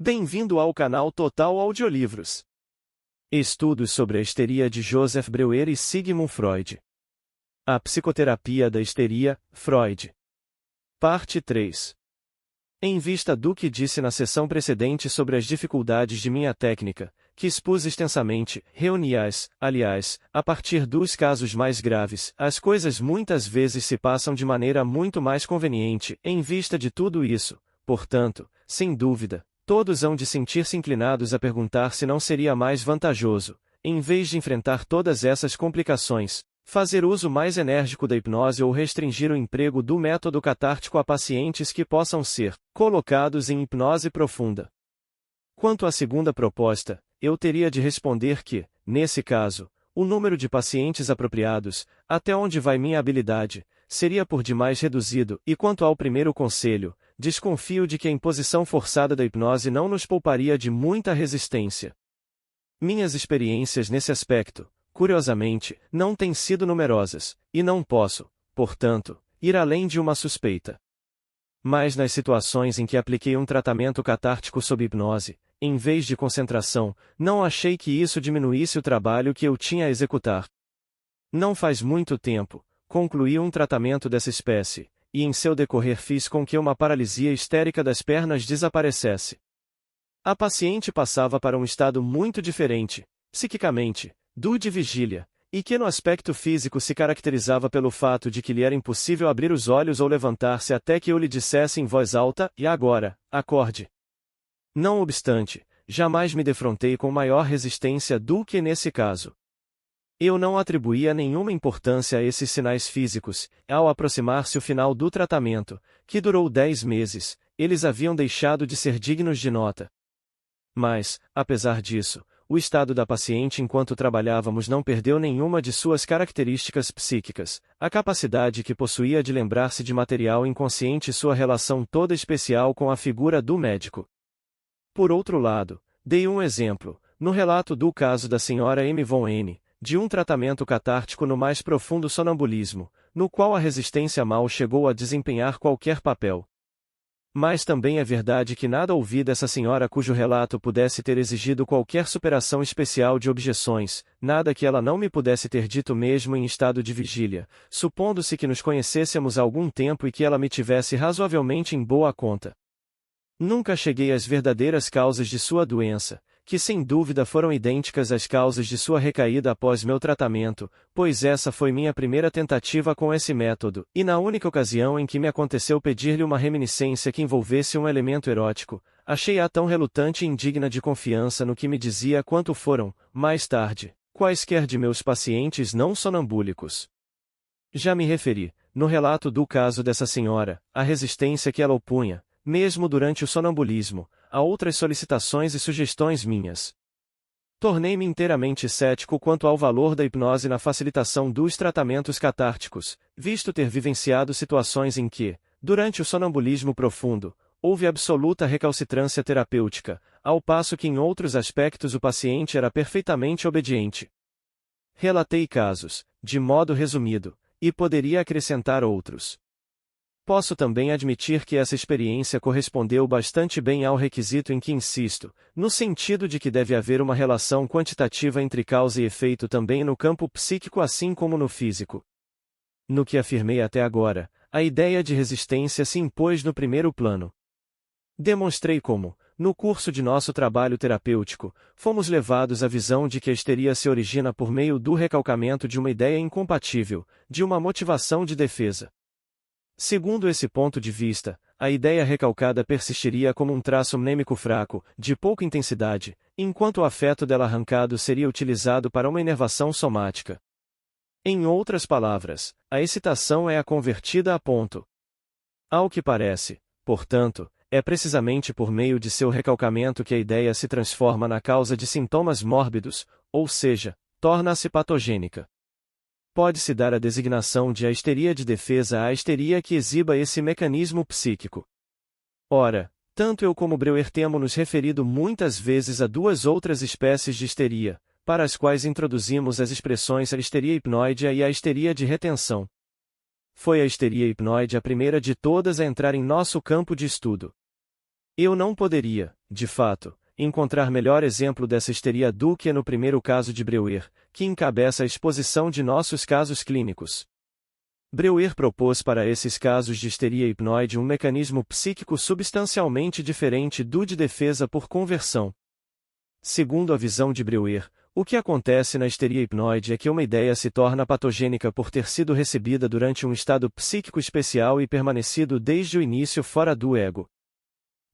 Bem-vindo ao canal Total Audiolivros. Estudos sobre a histeria de Joseph Breuer e Sigmund Freud. A psicoterapia da histeria, Freud. Parte 3. Em vista do que disse na sessão precedente sobre as dificuldades de minha técnica, que expus extensamente, reuni-as, aliás, a partir dos casos mais graves, as coisas muitas vezes se passam de maneira muito mais conveniente, em vista de tudo isso, portanto, sem dúvida, todos hão de sentir-se inclinados a perguntar se não seria mais vantajoso, em vez de enfrentar todas essas complicações, fazer uso mais enérgico da hipnose ou restringir o emprego do método catártico a pacientes que possam ser colocados em hipnose profunda. Quanto à segunda proposta, eu teria de responder que, nesse caso, o número de pacientes apropriados, até onde vai minha habilidade, seria por demais reduzido, e quanto ao primeiro conselho, desconfio de que a imposição forçada da hipnose não nos pouparia de muita resistência. Minhas experiências nesse aspecto, curiosamente, não têm sido numerosas, e não posso, portanto, ir além de uma suspeita. Mas nas situações em que apliquei um tratamento catártico sob hipnose, em vez de concentração, não achei que isso diminuísse o trabalho que eu tinha a executar. Não faz muito tempo, concluí um tratamento dessa espécie, e em seu decorrer fiz com que uma paralisia histérica das pernas desaparecesse. A paciente passava para um estado muito diferente, psiquicamente, do de vigília, e que no aspecto físico se caracterizava pelo fato de que lhe era impossível abrir os olhos ou levantar-se até que eu lhe dissesse em voz alta, e agora, acorde. Não obstante, jamais me defrontei com maior resistência do que nesse caso. Eu não atribuía nenhuma importância a esses sinais físicos, ao aproximar-se o final do tratamento, que durou 10 meses, eles haviam deixado de ser dignos de nota. Mas, apesar disso, o estado da paciente enquanto trabalhávamos não perdeu nenhuma de suas características psíquicas, a capacidade que possuía de lembrar-se de material inconsciente e sua relação toda especial com a figura do médico. Por outro lado, dei um exemplo, no relato do caso da Sra. M. von N., de um tratamento catártico no mais profundo sonambulismo, no qual a resistência mal chegou a desempenhar qualquer papel. Mas também é verdade que nada ouvi dessa senhora cujo relato pudesse ter exigido qualquer superação especial de objeções, nada que ela não me pudesse ter dito mesmo em estado de vigília, supondo-se que nos conhecêssemos há algum tempo e que ela me tivesse razoavelmente em boa conta. Nunca cheguei às verdadeiras causas de sua doença, que sem dúvida foram idênticas às causas de sua recaída após meu tratamento, pois essa foi minha primeira tentativa com esse método, e na única ocasião em que me aconteceu pedir-lhe uma reminiscência que envolvesse um elemento erótico, achei-a tão relutante e indigna de confiança no que me dizia quanto foram, mais tarde, quaisquer de meus pacientes não sonambúlicos. Já me referi, no relato do caso dessa senhora, à resistência que ela opunha, mesmo durante o sonambulismo, a outras solicitações e sugestões minhas. Tornei-me inteiramente cético quanto ao valor da hipnose na facilitação dos tratamentos catárticos, visto ter vivenciado situações em que, durante o sonambulismo profundo, houve absoluta recalcitrância terapêutica, ao passo que em outros aspectos o paciente era perfeitamente obediente. Relatei casos, de modo resumido, e poderia acrescentar outros. Posso também admitir que essa experiência correspondeu bastante bem ao requisito em que insisto, no sentido de que deve haver uma relação quantitativa entre causa e efeito também no campo psíquico assim como no físico. No que afirmei até agora, a ideia de resistência se impôs no primeiro plano. Demonstrei como, no curso de nosso trabalho terapêutico, fomos levados à visão de que a histeria se origina por meio do recalcamento de uma ideia incompatível, de uma motivação de defesa. Segundo esse ponto de vista, a ideia recalcada persistiria como um traço mnêmico fraco, de pouca intensidade, enquanto o afeto dela arrancado seria utilizado para uma inervação somática. Em outras palavras, a excitação é a convertida a ponto. Ao que parece, portanto, é precisamente por meio de seu recalcamento que a ideia se transforma na causa de sintomas mórbidos, ou seja, torna-se patogênica. Pode-se dar a designação de a histeria de defesa à histeria que exiba esse mecanismo psíquico. Ora, tanto eu como Breuer temos nos referido muitas vezes a duas outras espécies de histeria, para as quais introduzimos as expressões a histeria hipnoide e a histeria de retenção. Foi a histeria hipnoide a primeira de todas a entrar em nosso campo de estudo. Eu não poderia, de fato, encontrar melhor exemplo dessa histeria do que no primeiro caso de Breuer, que encabeça a exposição de nossos casos clínicos. Breuer propôs para esses casos de histeria hipnoide um mecanismo psíquico substancialmente diferente do de defesa por conversão. Segundo a visão de Breuer, o que acontece na histeria hipnoide é que uma ideia se torna patogênica por ter sido recebida durante um estado psíquico especial e permanecido desde o início fora do ego.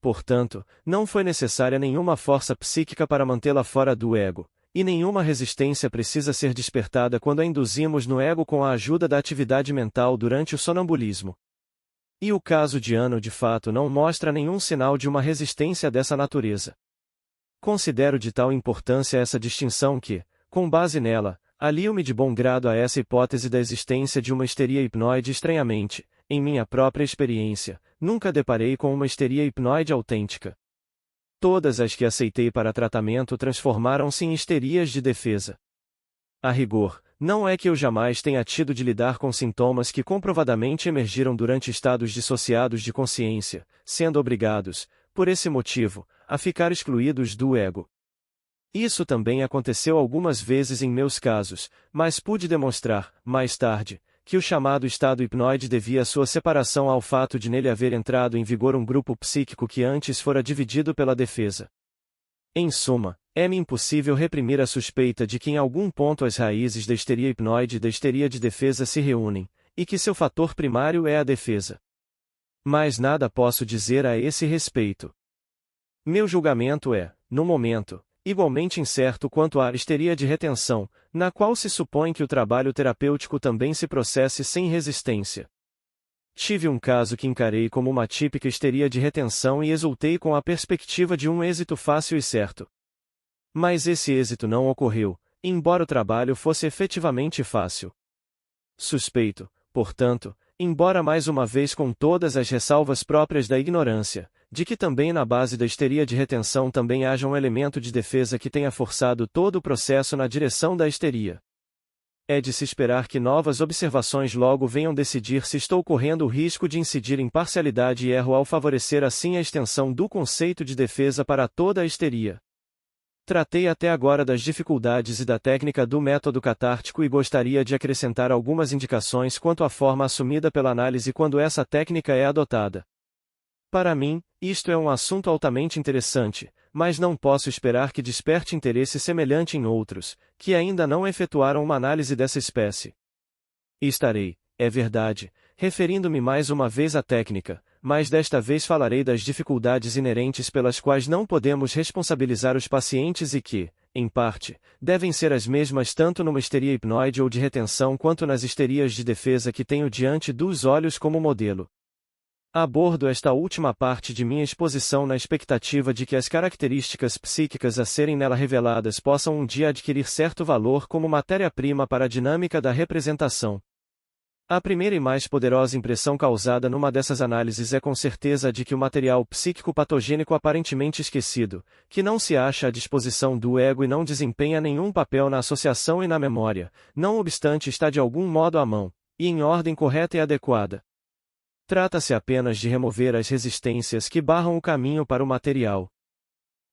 Portanto, não foi necessária nenhuma força psíquica para mantê-la fora do ego, e nenhuma resistência precisa ser despertada quando a induzimos no ego com a ajuda da atividade mental durante o sonambulismo. E o caso de Ano de fato não mostra nenhum sinal de uma resistência dessa natureza. Considero de tal importância essa distinção que, com base nela, alio-me de bom grado a essa hipótese da existência de uma histeria hipnoide estranhamente, em minha própria experiência, nunca deparei com uma histeria hipnoide autêntica. Todas as que aceitei para tratamento transformaram-se em histerias de defesa. A rigor, não é que eu jamais tenha tido de lidar com sintomas que comprovadamente emergiram durante estados dissociados de consciência, sendo obrigados, por esse motivo, a ficar excluídos do ego. Isso também aconteceu algumas vezes em meus casos, mas pude demonstrar, mais tarde, que o chamado estado hipnoide devia sua separação ao fato de nele haver entrado em vigor um grupo psíquico que antes fora dividido pela defesa. Em suma, é-me impossível reprimir a suspeita de que em algum ponto as raízes da histeria hipnoide e da histeria de defesa se reúnem, e que seu fator primário é a defesa. Mas nada posso dizer a esse respeito. Meu julgamento é, no momento, igualmente incerto quanto à histeria de retenção, na qual se supõe que o trabalho terapêutico também se processe sem resistência. Tive um caso que encarei como uma típica histeria de retenção e exultei com a perspectiva de um êxito fácil e certo. Mas esse êxito não ocorreu, embora o trabalho fosse efetivamente fácil. Suspeito, portanto, embora mais uma vez com todas as ressalvas próprias da ignorância, de que também na base da histeria de retenção também haja um elemento de defesa que tenha forçado todo o processo na direção da histeria. É de se esperar que novas observações logo venham decidir se estou correndo o risco de incidir em parcialidade e erro ao favorecer assim a extensão do conceito de defesa para toda a histeria. Tratei até agora das dificuldades e da técnica do método catártico e gostaria de acrescentar algumas indicações quanto à forma assumida pela análise quando essa técnica é adotada. Para mim, isto é um assunto altamente interessante, mas não posso esperar que desperte interesse semelhante em outros, que ainda não efetuaram uma análise dessa espécie. Estarei, é verdade, referindo-me mais uma vez à técnica, mas desta vez falarei das dificuldades inerentes pelas quais não podemos responsabilizar os pacientes e que, em parte, devem ser as mesmas tanto numa histeria hipnoide ou de retenção quanto nas histerias de defesa que tenho diante dos olhos como modelo. Abordo esta última parte de minha exposição na expectativa de que as características psíquicas a serem nela reveladas possam um dia adquirir certo valor como matéria-prima para a dinâmica da representação. A primeira e mais poderosa impressão causada numa dessas análises é com certeza a de que o material psíquico patogênico aparentemente esquecido, que não se acha à disposição do ego e não desempenha nenhum papel na associação e na memória, não obstante está de algum modo à mão, e em ordem correta e adequada. Trata-se apenas de remover as resistências que barram o caminho para o material.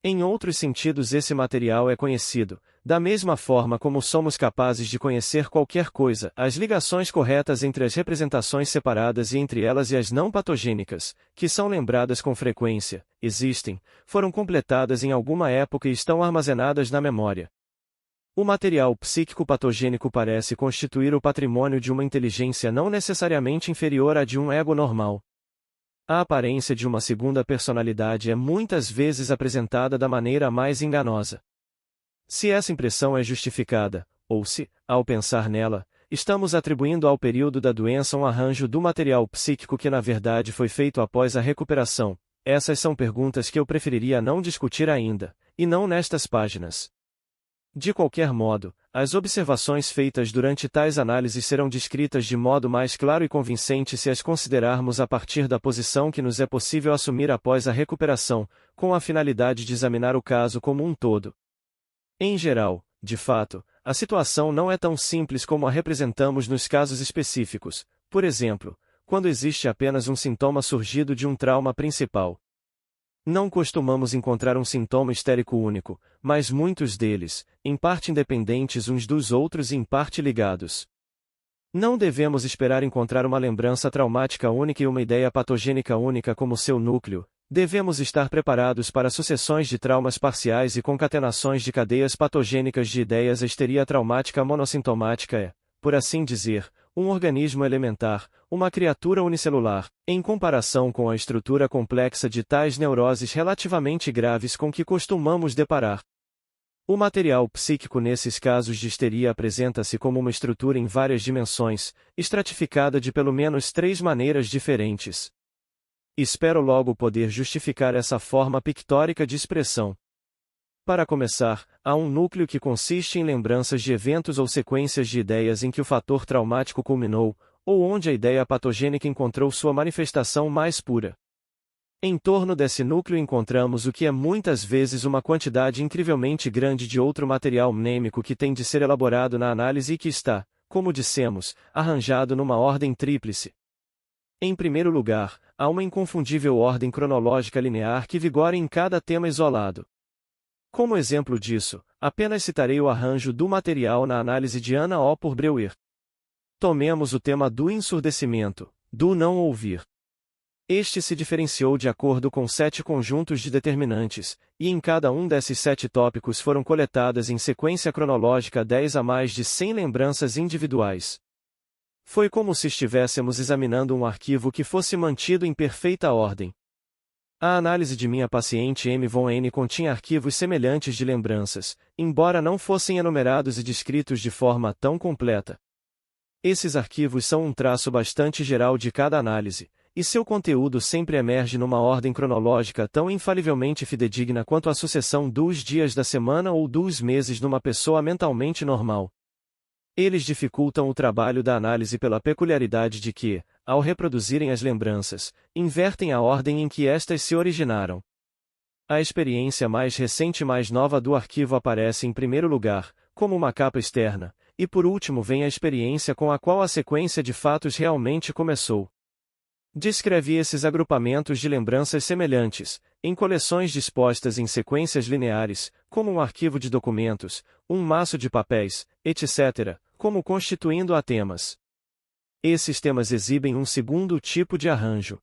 Em outros sentidos esse material é conhecido, da mesma forma como somos capazes de conhecer qualquer coisa, as ligações corretas entre as representações separadas e entre elas e as não patogênicas, que são lembradas com frequência, existem, foram completadas em alguma época e estão armazenadas na memória. O material psíquico patogênico parece constituir o patrimônio de uma inteligência não necessariamente inferior à de um ego normal. A aparência de uma segunda personalidade é muitas vezes apresentada da maneira mais enganosa. Se essa impressão é justificada, ou se, ao pensar nela, estamos atribuindo ao período da doença um arranjo do material psíquico que na verdade foi feito após a recuperação, essas são perguntas que eu preferiria não discutir ainda, e não nestas páginas. De qualquer modo, as observações feitas durante tais análises serão descritas de modo mais claro e convincente se as considerarmos a partir da posição que nos é possível assumir após a recuperação, com a finalidade de examinar o caso como um todo. Em geral, de fato, a situação não é tão simples como a representamos nos casos específicos, por exemplo, quando existe apenas um sintoma surgido de um trauma principal. Não costumamos encontrar um sintoma histérico único, mas muitos deles, em parte independentes uns dos outros e em parte ligados. Não devemos esperar encontrar uma lembrança traumática única e uma ideia patogênica única como seu núcleo. Devemos estar preparados para sucessões de traumas parciais e concatenações de cadeias patogênicas de ideias. A histeria traumática monossintomática é, por assim dizer, um organismo elementar, uma criatura unicelular, em comparação com a estrutura complexa de tais neuroses relativamente graves com que costumamos deparar. O material psíquico nesses casos de histeria apresenta-se como uma estrutura em várias dimensões, estratificada de pelo menos 3 maneiras diferentes. Espero logo poder justificar essa forma pictórica de expressão. Para começar, há um núcleo que consiste em lembranças de eventos ou sequências de ideias em que o fator traumático culminou, ou onde a ideia patogênica encontrou sua manifestação mais pura. Em torno desse núcleo encontramos o que é muitas vezes uma quantidade incrivelmente grande de outro material mnêmico que tem de ser elaborado na análise e que está, como dissemos, arranjado numa ordem tríplice. Em primeiro lugar, há uma inconfundível ordem cronológica linear que vigora em cada tema isolado. Como exemplo disso, apenas citarei o arranjo do material na análise de Anna O. por Breuer. Tomemos o tema do ensurdecimento, do não ouvir. Este se diferenciou de acordo com 7 conjuntos de determinantes, e em cada um desses 7 tópicos foram coletadas em sequência cronológica 10 a mais de 100 lembranças individuais. Foi como se estivéssemos examinando um arquivo que fosse mantido em perfeita ordem. A análise de minha paciente M. von N. continha arquivos semelhantes de lembranças, embora não fossem enumerados e descritos de forma tão completa. Esses arquivos são um traço bastante geral de cada análise, e seu conteúdo sempre emerge numa ordem cronológica tão infalivelmente fidedigna quanto a sucessão dos dias da semana ou dos meses numa pessoa mentalmente normal. Eles dificultam o trabalho da análise pela peculiaridade de que, ao reproduzirem as lembranças, invertem a ordem em que estas se originaram. A experiência mais recente e mais nova do arquivo aparece em primeiro lugar, como uma capa externa, e por último vem a experiência com a qual a sequência de fatos realmente começou. Descrevi esses agrupamentos de lembranças semelhantes, em coleções dispostas em sequências lineares, como um arquivo de documentos, um maço de papéis, etc., como constituindo a temas. Esses temas exibem um segundo tipo de arranjo.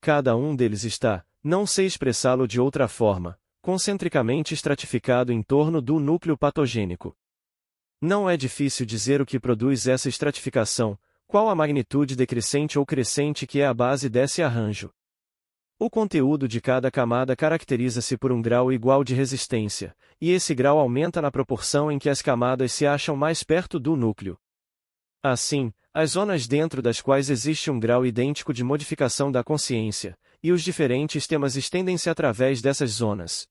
Cada um deles está, não sei expressá-lo de outra forma, concentricamente estratificado em torno do núcleo patogênico. Não é difícil dizer o que produz essa estratificação, qual a magnitude decrescente ou crescente que é a base desse arranjo. O conteúdo de cada camada caracteriza-se por um grau igual de resistência, e esse grau aumenta na proporção em que as camadas se acham mais perto do núcleo. Assim, as zonas dentro das quais existe um grau idêntico de modificação da consciência, e os diferentes temas estendem-se através dessas zonas.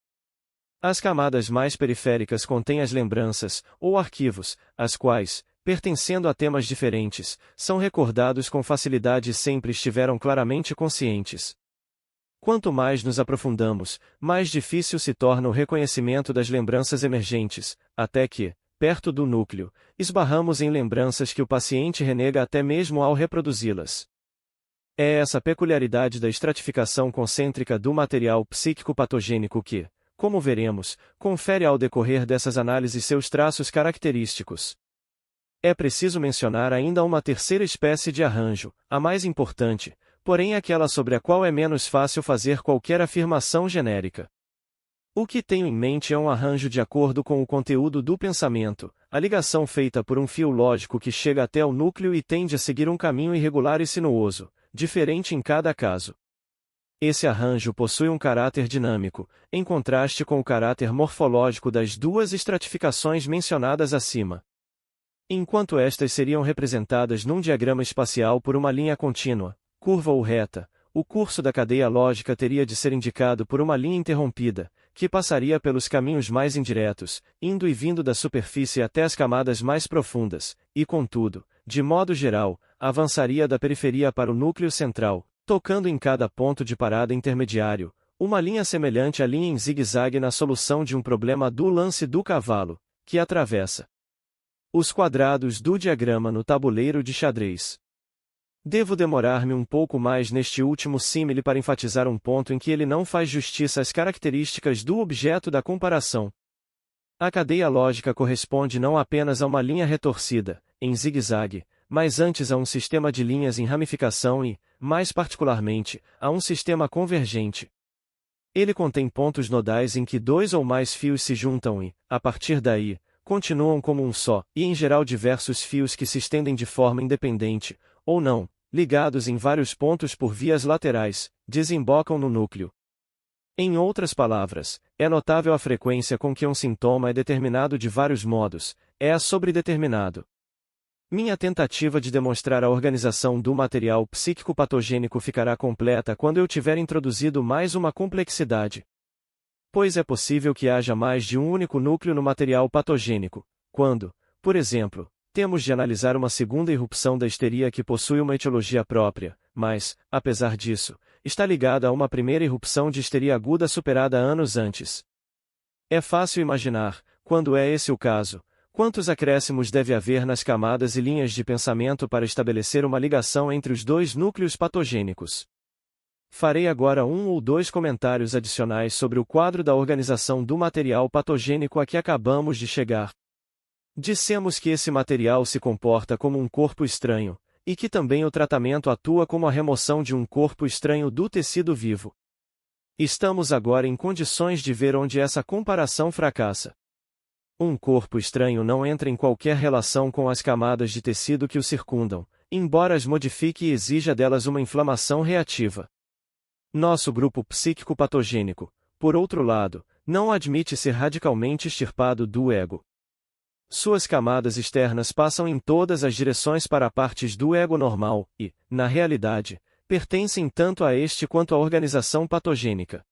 As camadas mais periféricas contêm as lembranças, ou arquivos, as quais, pertencendo a temas diferentes, são recordados com facilidade e sempre estiveram claramente conscientes. Quanto mais nos aprofundamos, mais difícil se torna o reconhecimento das lembranças emergentes, até que, perto do núcleo, esbarramos em lembranças que o paciente renega até mesmo ao reproduzi-las. É essa peculiaridade da estratificação concêntrica do material psíquico patogênico que, como veremos, confere ao decorrer dessas análises seus traços característicos. É preciso mencionar ainda uma terceira espécie de arranjo, a mais importante, porém aquela sobre a qual é menos fácil fazer qualquer afirmação genérica. O que tenho em mente é um arranjo de acordo com o conteúdo do pensamento, a ligação feita por um fio lógico que chega até o núcleo e tende a seguir um caminho irregular e sinuoso, diferente em cada caso. Esse arranjo possui um caráter dinâmico, em contraste com o caráter morfológico das duas estratificações mencionadas acima. Enquanto estas seriam representadas num diagrama espacial por uma linha contínua, curva ou reta, o curso da cadeia lógica teria de ser indicado por uma linha interrompida, que passaria pelos caminhos mais indiretos, indo e vindo da superfície até as camadas mais profundas, e contudo, de modo geral, avançaria da periferia para o núcleo central, tocando em cada ponto de parada intermediário, uma linha semelhante à linha em zigue-zague na solução de um problema do lance do cavalo, que atravessa os quadrados do diagrama no tabuleiro de xadrez. Devo demorar-me um pouco mais neste último símile para enfatizar um ponto em que ele não faz justiça às características do objeto da comparação. A cadeia lógica corresponde não apenas a uma linha retorcida, em zigue-zague, mas antes a um sistema de linhas em ramificação e, mais particularmente, a um sistema convergente. Ele contém pontos nodais em que dois ou mais fios se juntam e, a partir daí, continuam como um só, e em geral diversos fios que se estendem de forma independente, ou não, ligados em vários pontos por vias laterais, desembocam no núcleo. Em outras palavras, é notável a frequência com que um sintoma é determinado de vários modos, é sobredeterminado. Minha tentativa de demonstrar a organização do material psíquico patogênico ficará completa quando eu tiver introduzido mais uma complexidade. Pois é possível que haja mais de um único núcleo no material patogênico, quando, por exemplo, temos de analisar uma segunda irrupção da histeria que possui uma etiologia própria, mas, apesar disso, está ligada a uma primeira irrupção de histeria aguda superada anos antes. É fácil imaginar, quando é esse o caso, quantos acréscimos deve haver nas camadas e linhas de pensamento para estabelecer uma ligação entre os dois núcleos patogênicos. Farei agora um ou dois comentários adicionais sobre o quadro da organização do material patogênico a que acabamos de chegar. Dissemos que esse material se comporta como um corpo estranho, e que também o tratamento atua como a remoção de um corpo estranho do tecido vivo. Estamos agora em condições de ver onde essa comparação fracassa. Um corpo estranho não entra em qualquer relação com as camadas de tecido que o circundam, embora as modifique e exija delas uma inflamação reativa. Nosso grupo psíquico patogênico, por outro lado, não admite ser radicalmente extirpado do ego. Suas camadas externas passam em todas as direções para partes do ego normal e, na realidade, pertencem tanto a este quanto à organização patogênica.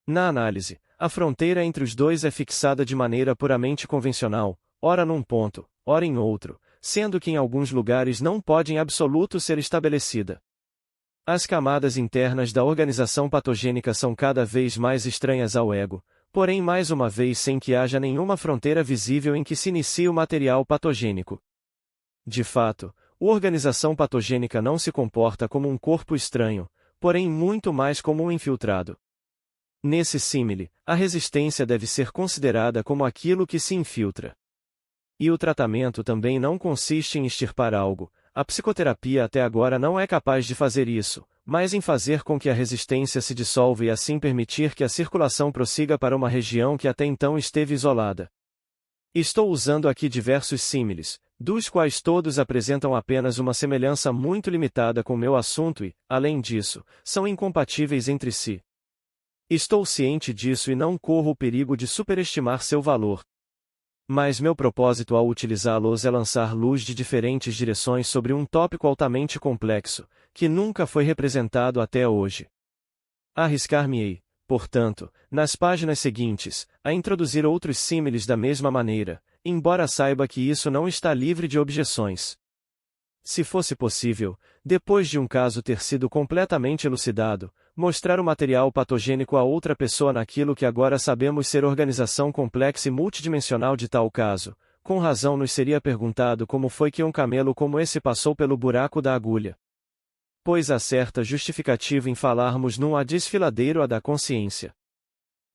Na análise, a fronteira entre os dois é fixada de maneira puramente convencional, ora num ponto, ora em outro, sendo que em alguns lugares não pode em absoluto ser estabelecida. As camadas internas da organização patogênica são cada vez mais estranhas ao ego, porém mais uma vez sem que haja nenhuma fronteira visível em que se inicie o material patogênico. De fato, a organização patogênica não se comporta como um corpo estranho, porém muito mais como um infiltrado. Nesse símile, a resistência deve ser considerada como aquilo que se infiltra. E o tratamento também não consiste em extirpar algo, a psicoterapia até agora não é capaz de fazer isso, mas em fazer com que a resistência se dissolva e assim permitir que a circulação prossiga para uma região que até então esteve isolada. Estou usando aqui diversos símiles, dos quais todos apresentam apenas uma semelhança muito limitada com meu assunto e, além disso, são incompatíveis entre si. Estou ciente disso e não corro o perigo de superestimar seu valor. Mas meu propósito ao utilizá-los é lançar luz de diferentes direções sobre um tópico altamente complexo, que nunca foi representado até hoje. Arriscar-me-ei, portanto, nas páginas seguintes, a introduzir outros símiles da mesma maneira, embora saiba que isso não está livre de objeções. Se fosse possível, depois de um caso ter sido completamente elucidado, mostrar o material patogênico a outra pessoa naquilo que agora sabemos ser organização complexa e multidimensional de tal caso, com razão nos seria perguntado como foi que um camelo como esse passou pelo buraco da agulha. Pois há certa justificativa em falarmos num desfiladeiro da consciência.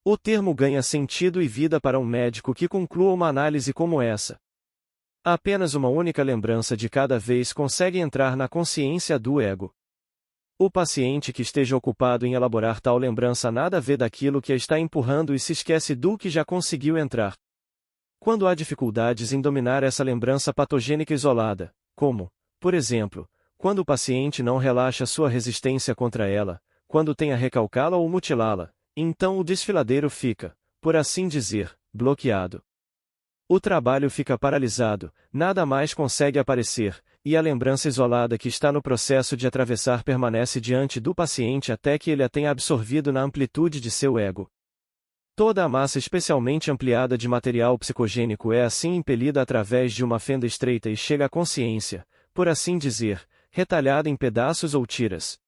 O termo ganha sentido e vida para um médico que conclua uma análise como essa. Apenas uma única lembrança de cada vez consegue entrar na consciência do ego. O paciente que esteja ocupado em elaborar tal lembrança nada vê daquilo que a está empurrando e se esquece do que já conseguiu entrar. Quando há dificuldades em dominar essa lembrança patogênica isolada, como, por exemplo, quando o paciente não relaxa sua resistência contra ela, quando tem a recalcá-la ou mutilá-la, então o desfiladeiro fica, por assim dizer, bloqueado. O trabalho fica paralisado, nada mais consegue aparecer, e a lembrança isolada que está no processo de atravessar permanece diante do paciente até que ele a tenha absorvido na amplitude de seu ego. Toda a massa especialmente ampliada de material psicogênico é assim impelida através de uma fenda estreita e chega à consciência, por assim dizer, retalhada em pedaços ou tiras.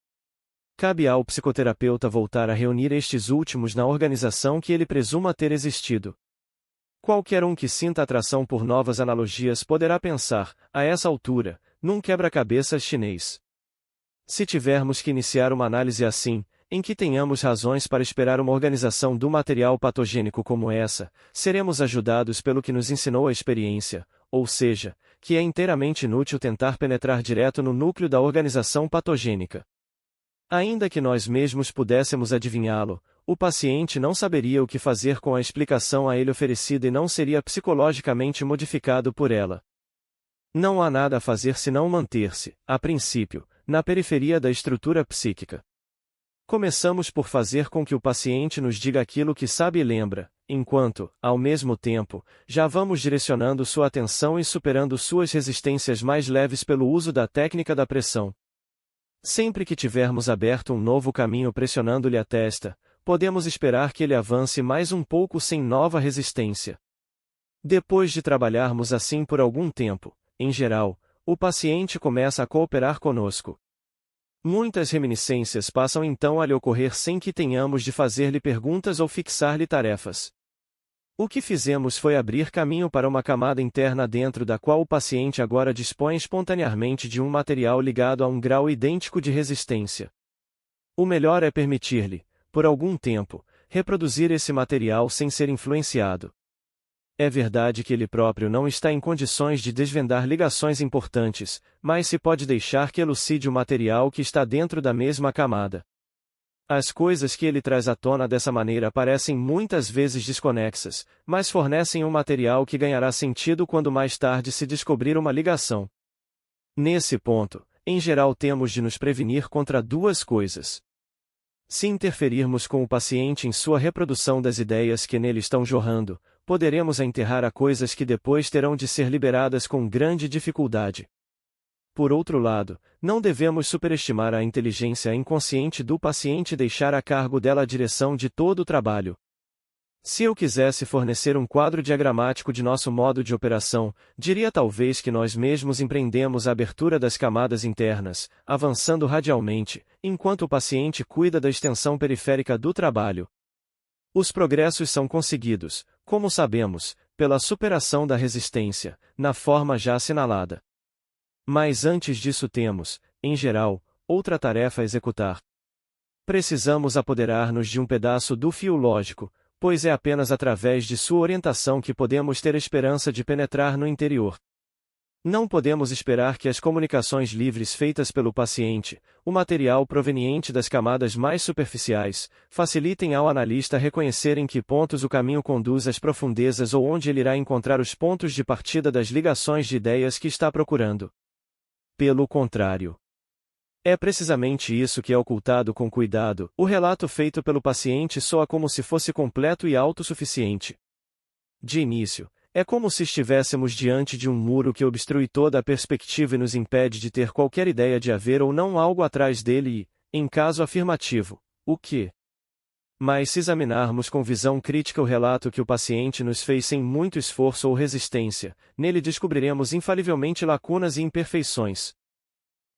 Cabe ao psicoterapeuta voltar a reunir estes últimos na organização que ele presuma ter existido. Qualquer um que sinta atração por novas analogias poderá pensar, a essa altura, num quebra-cabeças chinês. Se tivermos que iniciar uma análise assim, em que tenhamos razões para esperar uma organização do material patogênico como essa, seremos ajudados pelo que nos ensinou a experiência, ou seja, que é inteiramente inútil tentar penetrar direto no núcleo da organização patogênica. Ainda que nós mesmos pudéssemos adivinhá-lo, o paciente não saberia o que fazer com a explicação a ele oferecida e não seria psicologicamente modificado por ela. Não há nada a fazer senão manter-se, a princípio, na periferia da estrutura psíquica. Começamos por fazer com que o paciente nos diga aquilo que sabe e lembra, enquanto, ao mesmo tempo, já vamos direcionando sua atenção e superando suas resistências mais leves pelo uso da técnica da pressão. Sempre que tivermos aberto um novo caminho pressionando-lhe a testa, podemos esperar que ele avance mais um pouco sem nova resistência. Depois de trabalharmos assim por algum tempo, em geral, o paciente começa a cooperar conosco. Muitas reminiscências passam então a lhe ocorrer sem que tenhamos de fazer-lhe perguntas ou fixar-lhe tarefas. O que fizemos foi abrir caminho para uma camada interna dentro da qual o paciente agora dispõe espontaneamente de um material ligado a um grau idêntico de resistência. O melhor é permitir-lhe, por algum tempo, reproduzir esse material sem ser influenciado. É verdade que ele próprio não está em condições de desvendar ligações importantes, mas se pode deixar que elucide o material que está dentro da mesma camada. As coisas que ele traz à tona dessa maneira parecem muitas vezes desconexas, mas fornecem um material que ganhará sentido quando mais tarde se descobrir uma ligação. Nesse ponto, em geral temos de nos prevenir contra duas coisas. Se interferirmos com o paciente em sua reprodução das ideias que nele estão jorrando, poderemos enterrar a coisas que depois terão de ser liberadas com grande dificuldade. Por outro lado, não devemos superestimar a inteligência inconsciente do paciente e deixar a cargo dela a direção de todo o trabalho. Se eu quisesse fornecer um quadro diagramático de nosso modo de operação, diria talvez que nós mesmos empreendemos a abertura das camadas internas, avançando radialmente, enquanto o paciente cuida da extensão periférica do trabalho. Os progressos são conseguidos, como sabemos, pela superação da resistência, na forma já assinalada. Mas antes disso temos, em geral, outra tarefa a executar. Precisamos apoderar-nos de um pedaço do fio lógico, pois é apenas através de sua orientação que podemos ter esperança de penetrar no interior. Não podemos esperar que as comunicações livres feitas pelo paciente, o material proveniente das camadas mais superficiais, facilitem ao analista reconhecer em que pontos o caminho conduz às profundezas ou onde ele irá encontrar os pontos de partida das ligações de ideias que está procurando. Pelo contrário, é precisamente isso que é ocultado com cuidado. O relato feito pelo paciente soa como se fosse completo e autossuficiente. De início, é como se estivéssemos diante de um muro que obstrui toda a perspectiva e nos impede de ter qualquer ideia de haver ou não algo atrás dele e, em caso afirmativo, o que? Mas se examinarmos com visão crítica o relato que o paciente nos fez sem muito esforço ou resistência, nele descobriremos infalivelmente lacunas e imperfeições.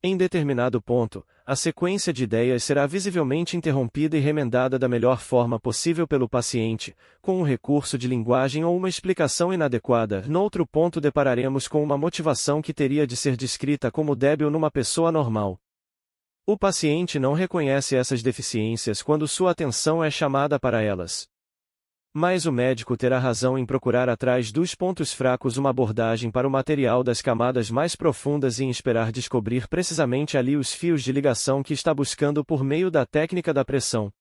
Em determinado ponto, a sequência de ideias será visivelmente interrompida e remendada da melhor forma possível pelo paciente, com um recurso de linguagem ou uma explicação inadequada. Noutro ponto depararemos com uma motivação que teria de ser descrita como débil numa pessoa normal. O paciente não reconhece essas deficiências quando sua atenção é chamada para elas. Mas o médico terá razão em procurar atrás dos pontos fracos uma abordagem para o material das camadas mais profundas e em esperar descobrir precisamente ali os fios de ligação que está buscando por meio da técnica da pressão.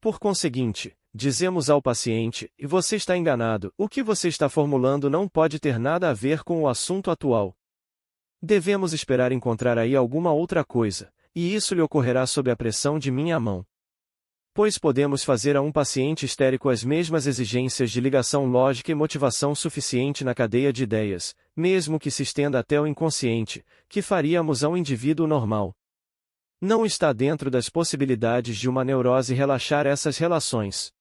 Por conseguinte, dizemos ao paciente, e você está enganado, o que você está formulando não pode ter nada a ver com o assunto atual. Devemos esperar encontrar aí alguma outra coisa, e isso lhe ocorrerá sob a pressão de minha mão. Pois podemos fazer a um paciente histérico as mesmas exigências de ligação lógica e motivação suficiente na cadeia de ideias, mesmo que se estenda até o inconsciente, que faríamos a um indivíduo normal. Não está dentro das possibilidades de uma neurose relaxar essas relações.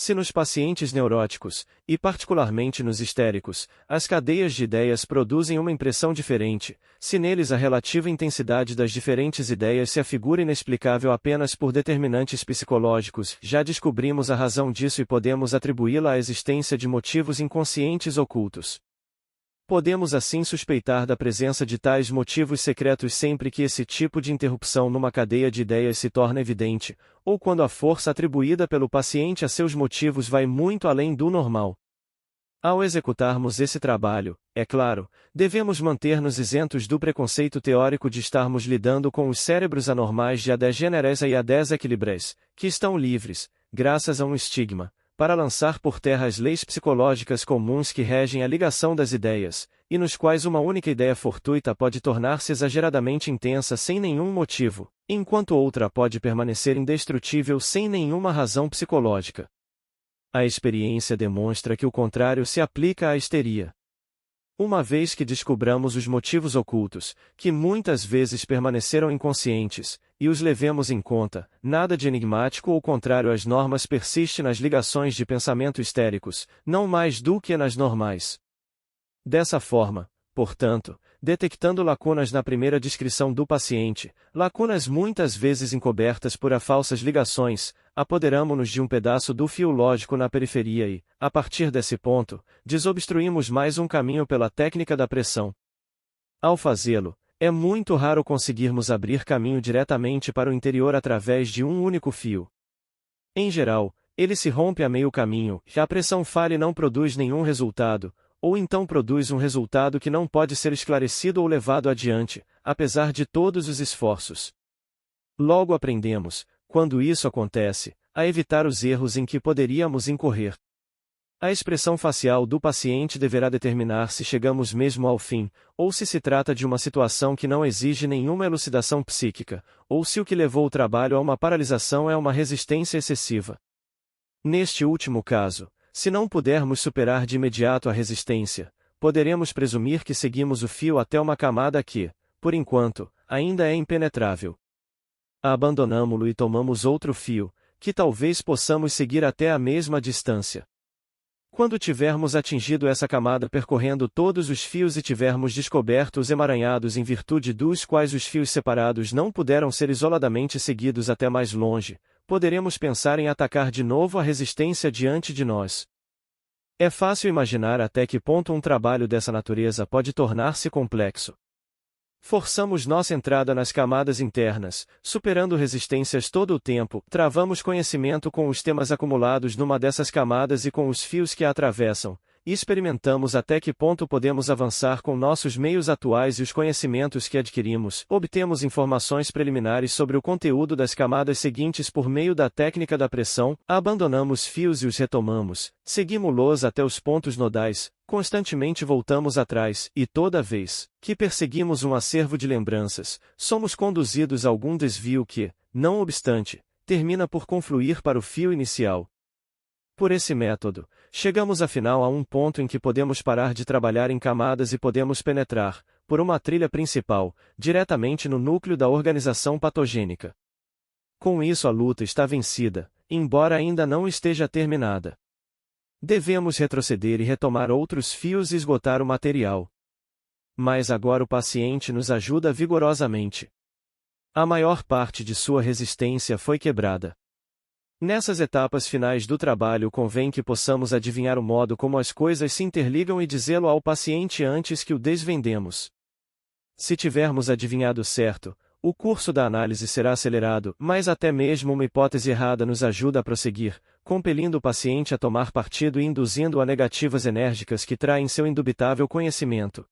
Se nos pacientes neuróticos, e particularmente nos histéricos, as cadeias de ideias produzem uma impressão diferente, se neles a relativa intensidade das diferentes ideias se afigura inexplicável apenas por determinantes psicológicos, já descobrimos a razão disso e podemos atribuí-la à existência de motivos inconscientes ocultos. Podemos assim suspeitar da presença de tais motivos secretos sempre que esse tipo de interrupção numa cadeia de ideias se torna evidente, ou quando a força atribuída pelo paciente a seus motivos vai muito além do normal. Ao executarmos esse trabalho, é claro, devemos manter-nos isentos do preconceito teórico de estarmos lidando com os cérebros anormais de A10 generes e A10 equilibres, que estão livres, graças a um estigma, para lançar por terra as leis psicológicas comuns que regem a ligação das ideias, e nos quais uma única ideia fortuita pode tornar-se exageradamente intensa sem nenhum motivo, enquanto outra pode permanecer indestrutível sem nenhuma razão psicológica. A experiência demonstra que o contrário se aplica à histeria. Uma vez que descobramos os motivos ocultos, que muitas vezes permaneceram inconscientes, e os levemos em conta, nada de enigmático ou contrário às normas persiste nas ligações de pensamento histéricos, não mais do que nas normais. Dessa forma, portanto, detectando lacunas na primeira descrição do paciente, lacunas muitas vezes encobertas por falsas ligações, apoderamo-nos de um pedaço do fio lógico na periferia e, a partir desse ponto, desobstruímos mais um caminho pela técnica da pressão. Ao fazê-lo, é muito raro conseguirmos abrir caminho diretamente para o interior através de um único fio. Em geral, ele se rompe a meio caminho, e a pressão falha e não produz nenhum resultado, ou então produz um resultado que não pode ser esclarecido ou levado adiante, apesar de todos os esforços. Logo aprendemos, quando isso acontece, a evitar os erros em que poderíamos incorrer. A expressão facial do paciente deverá determinar se chegamos mesmo ao fim, ou se trata de uma situação que não exige nenhuma elucidação psíquica, ou se o que levou o trabalho a uma paralisação é uma resistência excessiva. Neste último caso, se não pudermos superar de imediato a resistência, poderemos presumir que seguimos o fio até uma camada que, por enquanto, ainda é impenetrável. Abandonamo-lo e tomamos outro fio, que talvez possamos seguir até a mesma distância. Quando tivermos atingido essa camada percorrendo todos os fios e tivermos descoberto os emaranhados em virtude dos quais os fios separados não puderam ser isoladamente seguidos até mais longe, poderemos pensar em atacar de novo a resistência diante de nós. É fácil imaginar até que ponto um trabalho dessa natureza pode tornar-se complexo. Forçamos nossa entrada nas camadas internas, superando resistências todo o tempo, travamos conhecimento com os temas acumulados numa dessas camadas e com os fios que a atravessam, e experimentamos até que ponto podemos avançar com nossos meios atuais e os conhecimentos que adquirimos, obtemos informações preliminares sobre o conteúdo das camadas seguintes por meio da técnica da pressão, abandonamos fios e os retomamos, seguimos-los até os pontos nodais, constantemente voltamos atrás, e toda vez que perseguimos um acervo de lembranças, somos conduzidos a algum desvio que, não obstante, termina por confluir para o fio inicial. Por esse método, chegamos afinal a um ponto em que podemos parar de trabalhar em camadas e podemos penetrar, por uma trilha principal, diretamente no núcleo da organização patogênica. Com isso a luta está vencida, embora ainda não esteja terminada. Devemos retroceder e retomar outros fios e esgotar o material. Mas agora o paciente nos ajuda vigorosamente. A maior parte de sua resistência foi quebrada. Nessas etapas finais do trabalho convém que possamos adivinhar o modo como as coisas se interligam e dizê-lo ao paciente antes que o desvendemos. Se tivermos adivinhado certo, o curso da análise será acelerado, mas até mesmo uma hipótese errada nos ajuda a prosseguir, compelindo o paciente a tomar partido e induzindo-o a negativas enérgicas que traem seu indubitável conhecimento.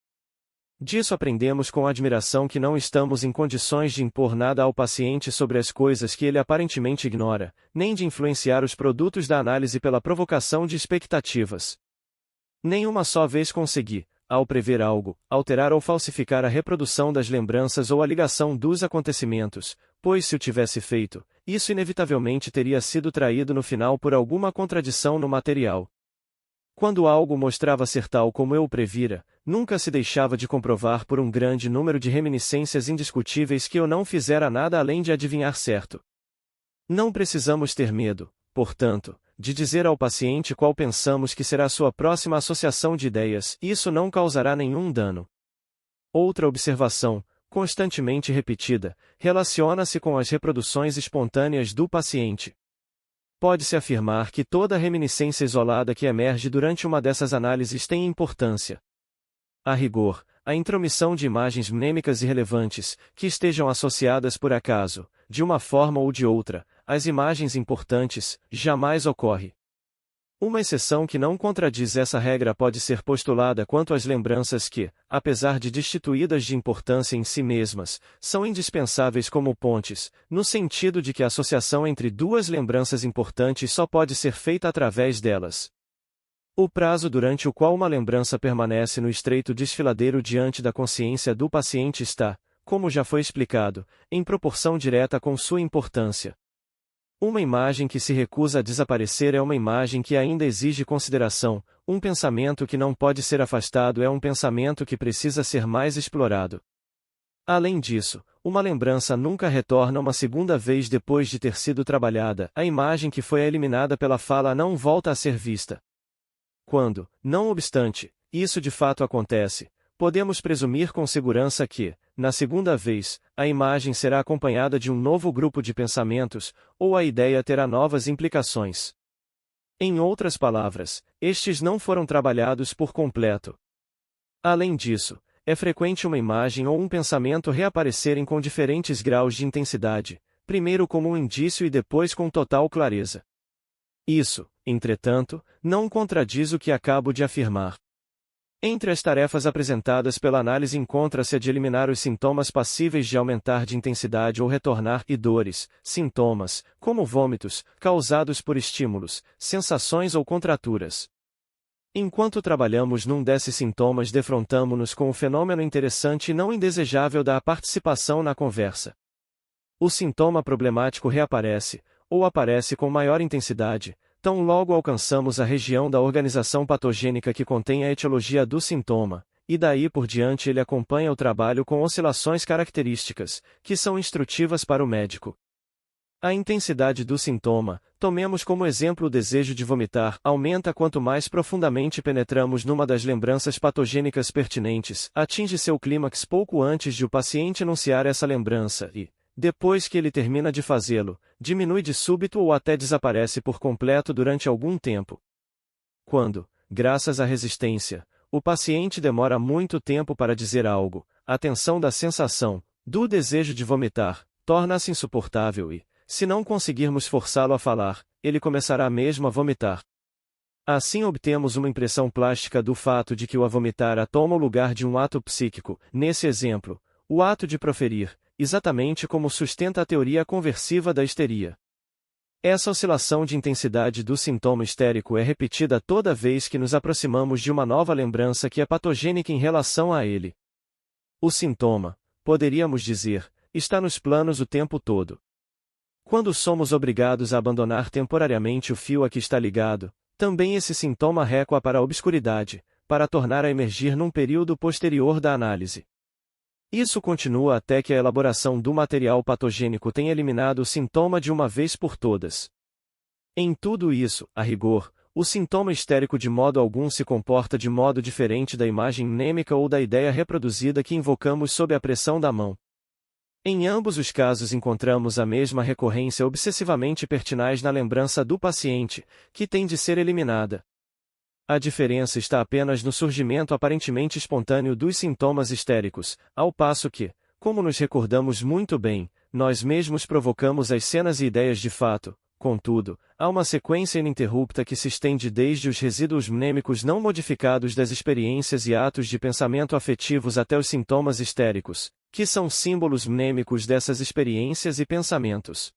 Disso aprendemos com admiração que não estamos em condições de impor nada ao paciente sobre as coisas que ele aparentemente ignora, nem de influenciar os produtos da análise pela provocação de expectativas. Nenhuma só vez consegui, ao prever algo, alterar ou falsificar a reprodução das lembranças ou a ligação dos acontecimentos, pois se o tivesse feito, isso inevitavelmente teria sido traído no final por alguma contradição no material. Quando algo mostrava ser tal como eu o previra, nunca se deixava de comprovar por um grande número de reminiscências indiscutíveis que eu não fizera nada além de adivinhar certo. Não precisamos ter medo, portanto, de dizer ao paciente qual pensamos que será sua próxima associação de ideias, isso não causará nenhum dano. Outra observação, constantemente repetida, relaciona-se com as reproduções espontâneas do paciente. Pode-se afirmar que toda reminiscência isolada que emerge durante uma dessas análises tem importância. A rigor, a intromissão de imagens mnêmicas irrelevantes, que estejam associadas por acaso, de uma forma ou de outra, às imagens importantes, jamais ocorre. Uma exceção que não contradiz essa regra pode ser postulada quanto às lembranças que, apesar de destituídas de importância em si mesmas, são indispensáveis como pontes, no sentido de que a associação entre duas lembranças importantes só pode ser feita através delas. O prazo durante o qual uma lembrança permanece no estreito desfiladeiro diante da consciência do paciente está, como já foi explicado, em proporção direta com sua importância. Uma imagem que se recusa a desaparecer é uma imagem que ainda exige consideração, um pensamento que não pode ser afastado é um pensamento que precisa ser mais explorado. Além disso, uma lembrança nunca retorna uma segunda vez depois de ter sido trabalhada, a imagem que foi eliminada pela fala não volta a ser vista. Quando, não obstante, isso de fato acontece, podemos presumir com segurança que, na segunda vez, a imagem será acompanhada de um novo grupo de pensamentos, ou a ideia terá novas implicações. Em outras palavras, estes não foram trabalhados por completo. Além disso, é frequente uma imagem ou um pensamento reaparecerem com diferentes graus de intensidade, primeiro como um indício e depois com total clareza. Isso, entretanto, não contradiz o que acabo de afirmar. Entre as tarefas apresentadas pela análise encontra-se a de eliminar os sintomas passíveis de aumentar de intensidade ou retornar e dores, sintomas, como vômitos, causados por estímulos, sensações ou contraturas. Enquanto trabalhamos num desses sintomas, defrontamo-nos com o fenômeno interessante e não indesejável da participação na conversa. O sintoma problemático reaparece, ou aparece com maior intensidade, tão logo alcançamos a região da organização patogênica que contém a etiologia do sintoma, e daí por diante ele acompanha o trabalho com oscilações características, que são instrutivas para o médico. A intensidade do sintoma, tomemos como exemplo o desejo de vomitar, aumenta quanto mais profundamente penetramos numa das lembranças patogênicas pertinentes, atinge seu clímax pouco antes de o paciente enunciar essa lembrança e, depois que ele termina de fazê-lo, diminui de súbito ou até desaparece por completo durante algum tempo. Quando, graças à resistência, o paciente demora muito tempo para dizer algo, a tensão da sensação, do desejo de vomitar, torna-se insuportável e, se não conseguirmos forçá-lo a falar, ele começará mesmo a vomitar. Assim obtemos uma impressão plástica do fato de que o a vomitar toma o lugar de um ato psíquico, nesse exemplo, o ato de proferir, exatamente como sustenta a teoria conversiva da histeria. Essa oscilação de intensidade do sintoma histérico é repetida toda vez que nos aproximamos de uma nova lembrança que é patogênica em relação a ele. O sintoma, poderíamos dizer, está nos planos o tempo todo. Quando somos obrigados a abandonar temporariamente o fio a que está ligado, também esse sintoma recua para a obscuridade, para tornar a emergir num período posterior da análise. Isso continua até que a elaboração do material patogênico tenha eliminado o sintoma de uma vez por todas. Em tudo isso, a rigor, o sintoma histérico de modo algum se comporta de modo diferente da imagem mnêmica ou da ideia reproduzida que invocamos sob a pressão da mão. Em ambos os casos encontramos a mesma recorrência obsessivamente pertinaz na lembrança do paciente, que tem de ser eliminada. A diferença está apenas no surgimento aparentemente espontâneo dos sintomas histéricos, ao passo que, como nos recordamos muito bem, nós mesmos provocamos as cenas e ideias de fato. Contudo, há uma sequência ininterrupta que se estende desde os resíduos mnêmicos não modificados das experiências e atos de pensamento afetivos até os sintomas histéricos, que são símbolos mnêmicos dessas experiências e pensamentos.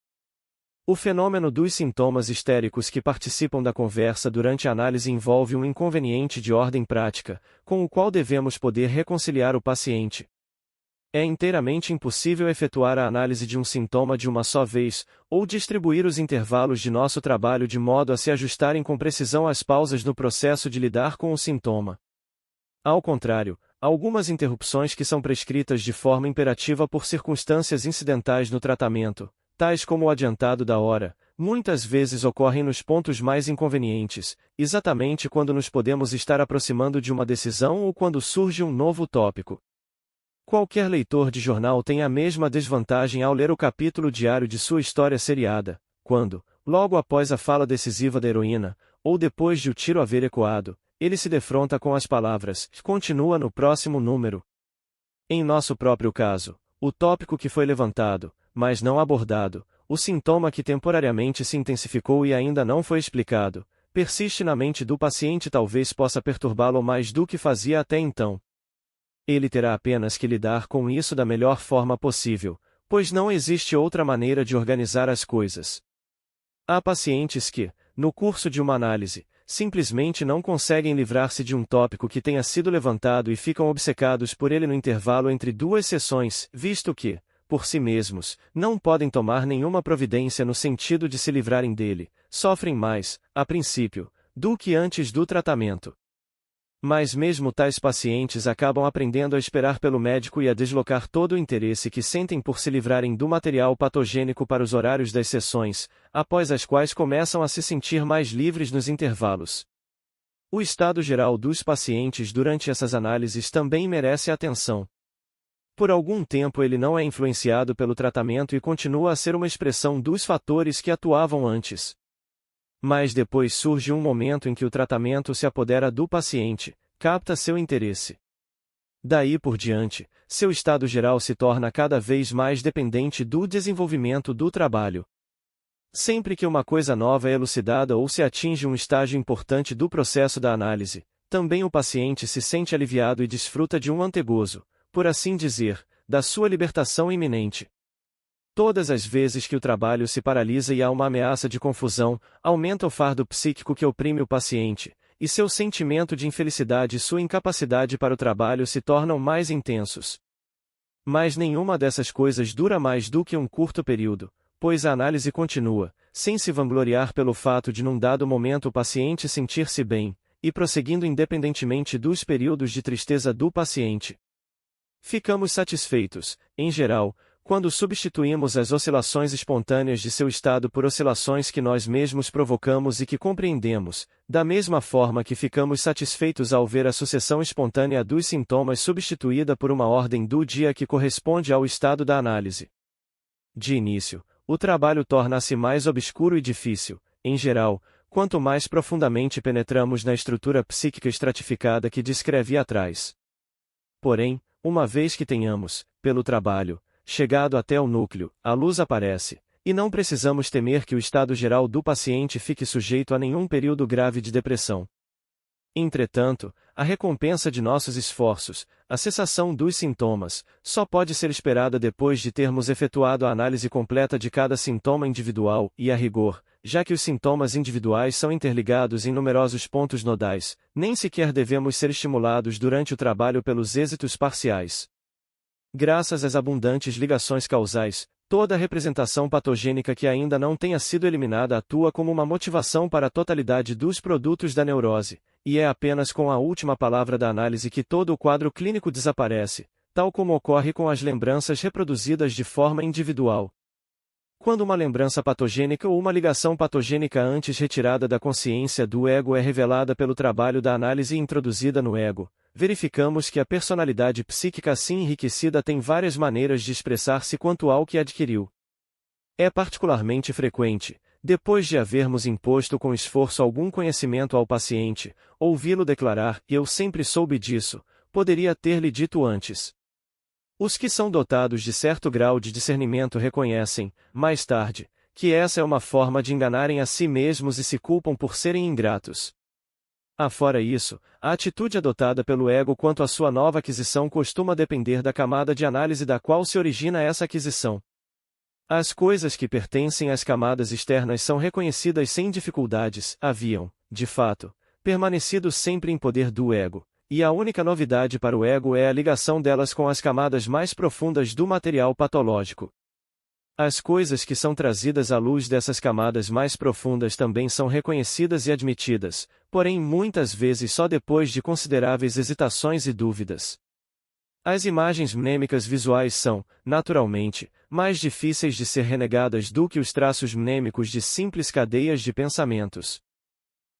O fenômeno dos sintomas histéricos que participam da conversa durante a análise envolve um inconveniente de ordem prática, com o qual devemos poder reconciliar o paciente. É inteiramente impossível efetuar a análise de um sintoma de uma só vez, ou distribuir os intervalos de nosso trabalho de modo a se ajustarem com precisão às pausas no processo de lidar com o sintoma. Ao contrário, algumas interrupções que são prescritas de forma imperativa por circunstâncias incidentais no tratamento, tais como o adiantado da hora, muitas vezes ocorrem nos pontos mais inconvenientes, exatamente quando nos podemos estar aproximando de uma decisão ou quando surge um novo tópico. Qualquer leitor de jornal tem a mesma desvantagem ao ler o capítulo diário de sua história seriada, quando, logo após a fala decisiva da heroína, ou depois de o tiro haver ecoado, ele se defronta com as palavras, continua no próximo número. Em nosso próprio caso, o tópico que foi levantado, mas não abordado, o sintoma que temporariamente se intensificou e ainda não foi explicado, persiste na mente do paciente e talvez possa perturbá-lo mais do que fazia até então. Ele terá apenas que lidar com isso da melhor forma possível, pois não existe outra maneira de organizar as coisas. Há pacientes que, no curso de uma análise, simplesmente não conseguem livrar-se de um tópico que tenha sido levantado e ficam obcecados por ele no intervalo entre duas sessões, visto que, por si mesmos, não podem tomar nenhuma providência no sentido de se livrarem dele, sofrem mais, a princípio, do que antes do tratamento. Mas mesmo tais pacientes acabam aprendendo a esperar pelo médico e a deslocar todo o interesse que sentem por se livrarem do material patogênico para os horários das sessões, após as quais começam a se sentir mais livres nos intervalos. O estado geral dos pacientes durante essas análises também merece atenção. Por algum tempo ele não é influenciado pelo tratamento e continua a ser uma expressão dos fatores que atuavam antes. Mas depois surge um momento em que o tratamento se apodera do paciente, capta seu interesse. Daí por diante, seu estado geral se torna cada vez mais dependente do desenvolvimento do trabalho. Sempre que uma coisa nova é elucidada ou se atinge um estágio importante do processo da análise, também o paciente se sente aliviado e desfruta de um antegozo, por assim dizer, da sua libertação iminente. Todas as vezes que o trabalho se paralisa e há uma ameaça de confusão, aumenta o fardo psíquico que oprime o paciente, e seu sentimento de infelicidade e sua incapacidade para o trabalho se tornam mais intensos. Mas nenhuma dessas coisas dura mais do que um curto período, pois a análise continua, sem se vangloriar pelo fato de num dado momento o paciente sentir-se bem, e prosseguindo independentemente dos períodos de tristeza do paciente. Ficamos satisfeitos, em geral, quando substituímos as oscilações espontâneas de seu estado por oscilações que nós mesmos provocamos e que compreendemos, da mesma forma que ficamos satisfeitos ao ver a sucessão espontânea dos sintomas substituída por uma ordem do dia que corresponde ao estado da análise. De início, o trabalho torna-se mais obscuro e difícil, em geral, quanto mais profundamente penetramos na estrutura psíquica estratificada que descrevi atrás. Porém, uma vez que tenhamos, pelo trabalho, chegado até o núcleo, a luz aparece, e não precisamos temer que o estado geral do paciente fique sujeito a nenhum período grave de depressão. Entretanto, a recompensa de nossos esforços, a cessação dos sintomas, só pode ser esperada depois de termos efetuado a análise completa de cada sintoma individual e, a rigor, já que os sintomas individuais são interligados em numerosos pontos nodais, nem sequer devemos ser estimulados durante o trabalho pelos êxitos parciais. Graças às abundantes ligações causais, toda representação patogênica que ainda não tenha sido eliminada atua como uma motivação para a totalidade dos produtos da neurose, e é apenas com a última palavra da análise que todo o quadro clínico desaparece, tal como ocorre com as lembranças reproduzidas de forma individual. Quando uma lembrança patogênica ou uma ligação patogênica antes retirada da consciência do ego é revelada pelo trabalho da análise e introduzida no ego, verificamos que a personalidade psíquica assim enriquecida tem várias maneiras de expressar-se quanto ao que adquiriu. É particularmente frequente, depois de havermos imposto com esforço algum conhecimento ao paciente, ouvi-lo declarar: "Eu sempre soube disso, poderia ter-lhe dito antes." Os que são dotados de certo grau de discernimento reconhecem, mais tarde, que essa é uma forma de enganarem a si mesmos e se culpam por serem ingratos. Afora isso, a atitude adotada pelo ego quanto à sua nova aquisição costuma depender da camada de análise da qual se origina essa aquisição. As coisas que pertencem às camadas externas são reconhecidas sem dificuldades, haviam, de fato, permanecido sempre em poder do ego, e a única novidade para o ego é a ligação delas com as camadas mais profundas do material patológico. As coisas que são trazidas à luz dessas camadas mais profundas também são reconhecidas e admitidas, porém muitas vezes só depois de consideráveis hesitações e dúvidas. As imagens mnêmicas visuais são, naturalmente, mais difíceis de ser renegadas do que os traços mnêmicos de simples cadeias de pensamentos.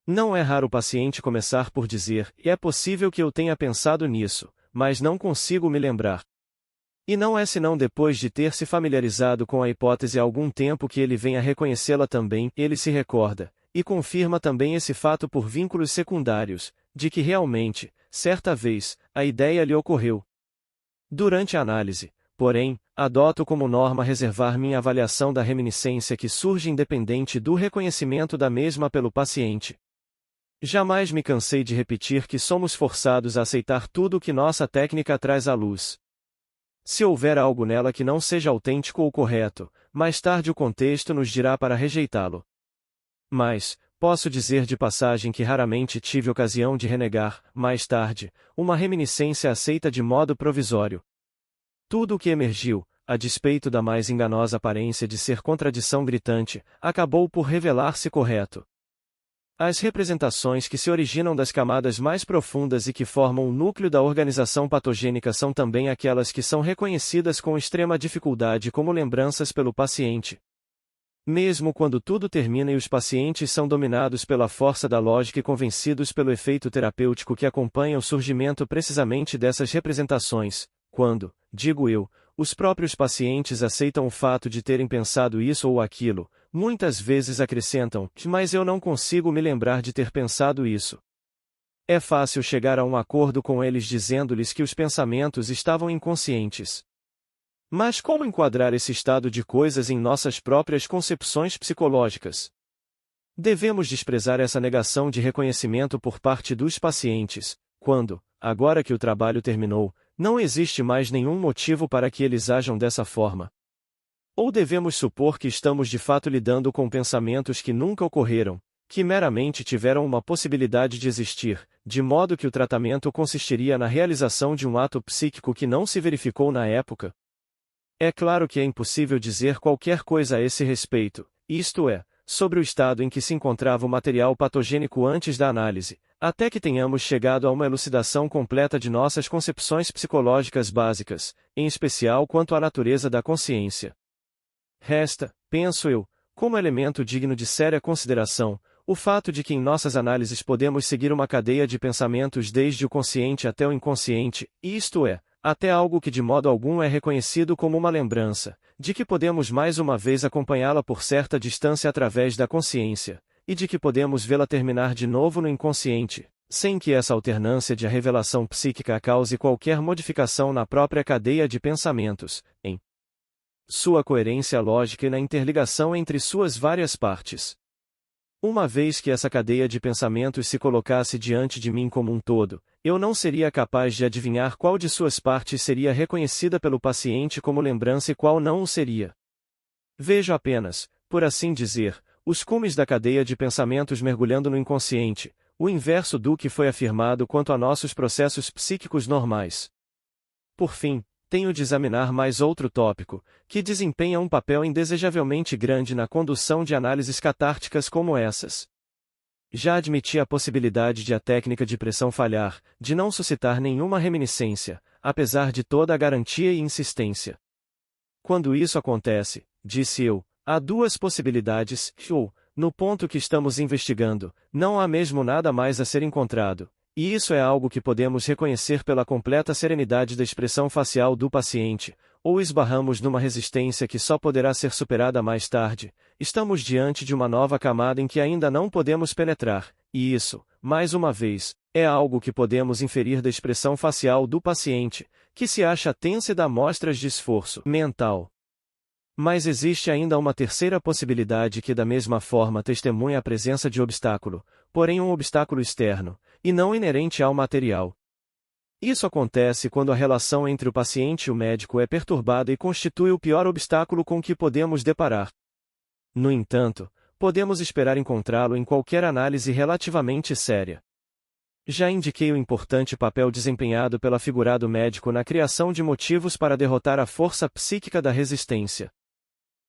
Não é raro o paciente começar por dizer: "É possível que eu tenha pensado nisso, mas não consigo me lembrar." E não é senão depois de ter se familiarizado com a hipótese há algum tempo que ele vem a reconhecê-la também, ele se recorda, e confirma também esse fato por vínculos secundários, de que realmente, certa vez, a ideia lhe ocorreu. Durante a análise, porém, adoto como norma reservar minha avaliação da reminiscência que surge independente do reconhecimento da mesma pelo paciente. Jamais me cansei de repetir que somos forçados a aceitar tudo o que nossa técnica traz à luz. Se houver algo nela que não seja autêntico ou correto, mais tarde o contexto nos dirá para rejeitá-lo. Mas, posso dizer de passagem que raramente tive ocasião de renegar, mais tarde, uma reminiscência aceita de modo provisório. Tudo o que emergiu, a despeito da mais enganosa aparência de ser contradição gritante, acabou por revelar-se correto. As representações que se originam das camadas mais profundas e que formam o núcleo da organização patogênica são também aquelas que são reconhecidas com extrema dificuldade como lembranças pelo paciente. Mesmo quando tudo termina e os pacientes são dominados pela força da lógica e convencidos pelo efeito terapêutico que acompanha o surgimento precisamente dessas representações, quando, digo eu, os próprios pacientes aceitam o fato de terem pensado isso ou aquilo, muitas vezes acrescentam, mas eu não consigo me lembrar de ter pensado isso. É fácil chegar a um acordo com eles dizendo-lhes que os pensamentos estavam inconscientes. Mas como enquadrar esse estado de coisas em nossas próprias concepções psicológicas? Devemos desprezar essa negação de reconhecimento por parte dos pacientes, quando, agora que o trabalho terminou, não existe mais nenhum motivo para que eles ajam dessa forma. Ou devemos supor que estamos de fato lidando com pensamentos que nunca ocorreram, que meramente tiveram uma possibilidade de existir, de modo que o tratamento consistiria na realização de um ato psíquico que não se verificou na época? É claro que é impossível dizer qualquer coisa a esse respeito, isto é, sobre o estado em que se encontrava o material patogênico antes da análise, até que tenhamos chegado a uma elucidação completa de nossas concepções psicológicas básicas, em especial quanto à natureza da consciência. Resta, penso eu, como elemento digno de séria consideração, o fato de que em nossas análises podemos seguir uma cadeia de pensamentos desde o consciente até o inconsciente, isto é, até algo que de modo algum é reconhecido como uma lembrança, de que podemos mais uma vez acompanhá-la por certa distância através da consciência, e de que podemos vê-la terminar de novo no inconsciente, sem que essa alternância de revelação psíquica cause qualquer modificação na própria cadeia de pensamentos, em sua coerência lógica e na interligação entre suas várias partes. Uma vez que essa cadeia de pensamentos se colocasse diante de mim como um todo, eu não seria capaz de adivinhar qual de suas partes seria reconhecida pelo paciente como lembrança e qual não o seria. Vejo apenas, por assim dizer, os cumes da cadeia de pensamentos mergulhando no inconsciente, o inverso do que foi afirmado quanto a nossos processos psíquicos normais. Por fim, tenho de examinar mais outro tópico, que desempenha um papel indesejavelmente grande na condução de análises catárticas como essas. Já admiti a possibilidade de a técnica de pressão falhar, de não suscitar nenhuma reminiscência, apesar de toda a garantia e insistência. Quando isso acontece, disse eu, há duas possibilidades, ou, no ponto que estamos investigando, não há mesmo nada mais a ser encontrado. E isso é algo que podemos reconhecer pela completa serenidade da expressão facial do paciente, ou esbarramos numa resistência que só poderá ser superada mais tarde. Estamos diante de uma nova camada em que ainda não podemos penetrar, e isso, mais uma vez, é algo que podemos inferir da expressão facial do paciente, que se acha tensa e dá mostras de esforço mental. Mas existe ainda uma terceira possibilidade que da mesma forma testemunha a presença de obstáculo, porém um obstáculo externo, e não inerente ao material. Isso acontece quando a relação entre o paciente e o médico é perturbada e constitui o pior obstáculo com que podemos deparar. No entanto, podemos esperar encontrá-lo em qualquer análise relativamente séria. Já indiquei o importante papel desempenhado pela figura do médico na criação de motivos para derrotar a força psíquica da resistência.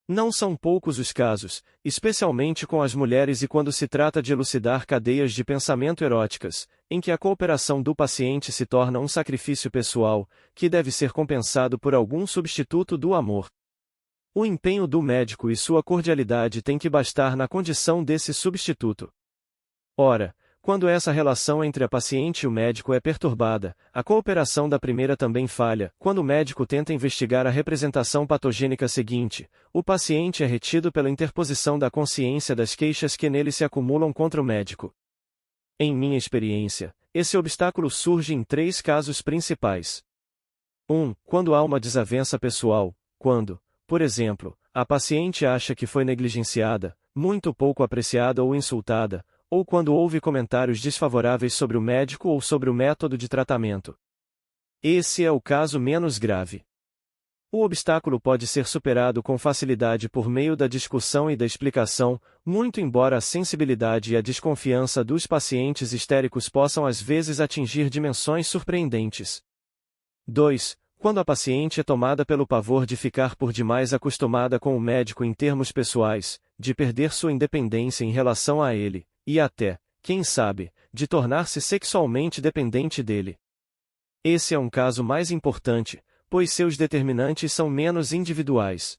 Não são poucos os casos, especialmente com as mulheres e quando se trata de elucidar cadeias de pensamento eróticas, em que a cooperação do paciente se torna um sacrifício pessoal, que deve ser compensado por algum substituto do amor. O empenho do médico e sua cordialidade têm que bastar na condição desse substituto. Ora, quando essa relação entre a paciente e o médico é perturbada, a cooperação da primeira também falha. Quando o médico tenta investigar a representação patogênica seguinte, o paciente é retido pela interposição da consciência das queixas que nele se acumulam contra o médico. Em minha experiência, esse obstáculo surge em 3 casos principais. 1. Quando há uma desavença pessoal, quando, por exemplo, a paciente acha que foi negligenciada, muito pouco apreciada ou insultada, ou quando houve comentários desfavoráveis sobre o médico ou sobre o método de tratamento. Esse é o caso menos grave. O obstáculo pode ser superado com facilidade por meio da discussão e da explicação, muito embora a sensibilidade e a desconfiança dos pacientes histéricos possam às vezes atingir dimensões surpreendentes. 2. Quando a paciente é tomada pelo pavor de ficar por demais acostumada com o médico em termos pessoais, de perder sua independência em relação a ele, e até, quem sabe, de tornar-se sexualmente dependente dele. Esse é um caso mais importante, pois seus determinantes são menos individuais.